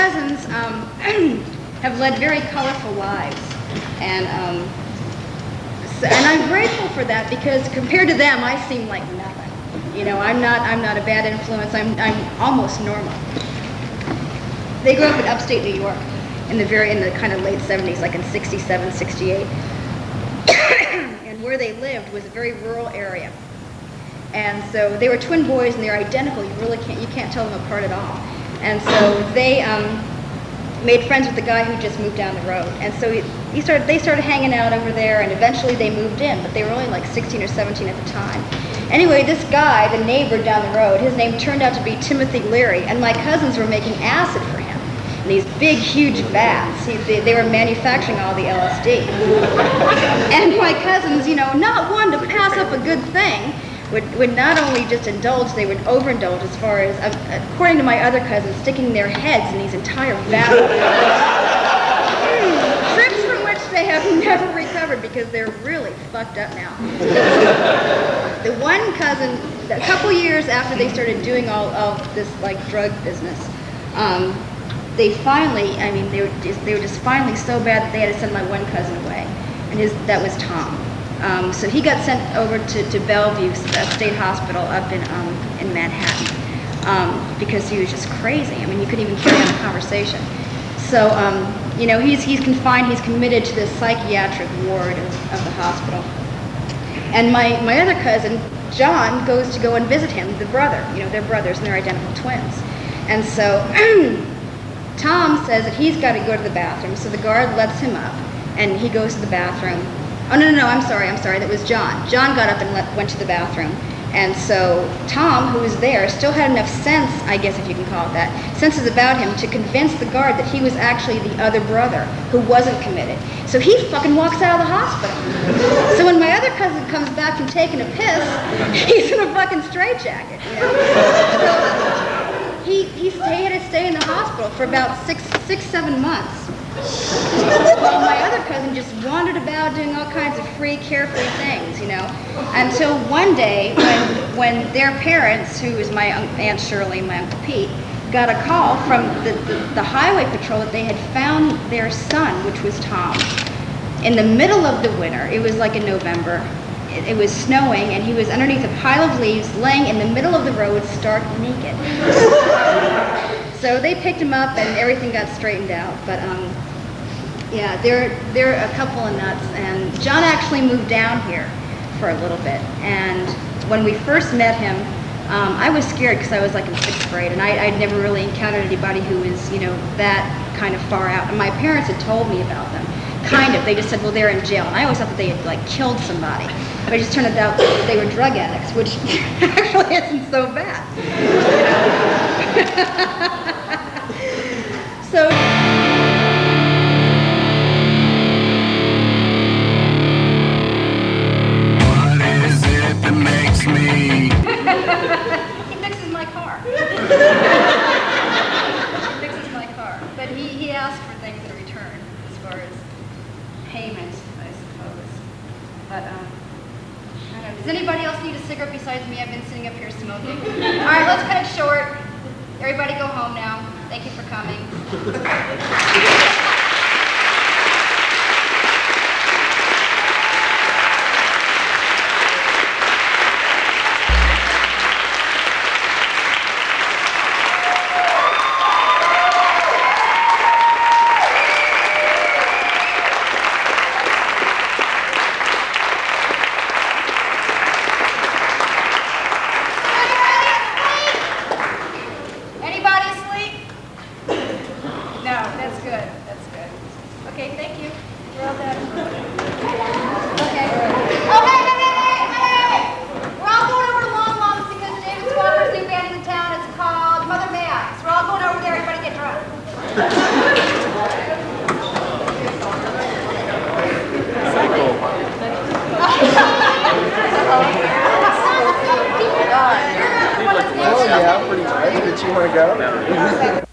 cousins have led very colorful lives, and I'm grateful for that, because compared to them, I seem like nothing. You know, I'm not a bad influence. I'm almost normal. They grew up in upstate New York in the kind of late 70s, like in 67, 68. And where they lived was a very rural area. And so they were twin boys, and they're identical. You can't tell them apart at all. And so they made friends with the guy who just moved down the road. And so they started hanging out over there, and eventually they moved in, but they were only like 16 or 17 at the time. Anyway, this guy, the neighbor down the road, his name turned out to be Timothy Leary, and my cousins were making acid for him in these big, huge vats. They were manufacturing all the LSD. And my cousins, you know, not one to pass up a good thing, would not only just indulge, they would overindulge as far as, according to my other cousins, sticking their heads in these entire vats. Trips from which they have never recovered, because they're really fucked up now. The one cousin, a couple years after they started doing all of this like drug business, they finally, I mean, they were just finally so bad that they had to send my one cousin away, and that was Tom. So he got sent over to Bellevue State Hospital up in Manhattan, because he was just crazy. I mean, you couldn't even carry on a conversation. So, you know, he's confined, he's committed to the psychiatric ward of the hospital. And my other cousin, John, goes to go and visit him, the brother. You know, they're brothers and they're identical twins. And so Tom says that he's got to go to the bathroom, so the guard lets him up, and he goes to the bathroom. Oh, no, I'm sorry, that was John. John got up and went to the bathroom. And so Tom, who was there, still had enough sense, I guess if you can call it that, senses about him to convince the guard that he was actually the other brother who wasn't committed. So he fucking walks out of the hospital. So when my other cousin comes back from taking a piss, he's in a fucking straitjacket. You know? So he had to stay in the hospital for about six, 7 months. While my other cousin just wandered about doing all kinds of free, carefree things, you know, until one day when their parents, who is my Aunt Shirley and my Uncle Pete, got a call from the highway patrol that they had found their son, which was Tom, in the middle of the winter. It was like in November. It was snowing, and he was underneath a pile of leaves, laying in the middle of the road, stark naked. So they picked him up, and everything got straightened out. But yeah, they're a couple of nuts. And John actually moved down here for a little bit. And when we first met him, I was scared because I was like in 6th grade, and I'd never really encountered anybody who was, you know, that kind of far out. And my parents had told me about them. Kind of. They just said, well, they're in jail. And I always thought that they had, like, killed somebody. But it just turned out that they were drug addicts, which actually isn't so bad. You know? So... What is it that makes me... He fixes my car. He fixes my car. But he asked for things in return, as far as payment, I suppose. But, I don't know. Does anybody else need a cigarette besides me? I've been sitting up here smoking. All right, let's cut it short. Everybody go home now. Thank you for coming. Oh yeah, pretty tight. Did you want to go?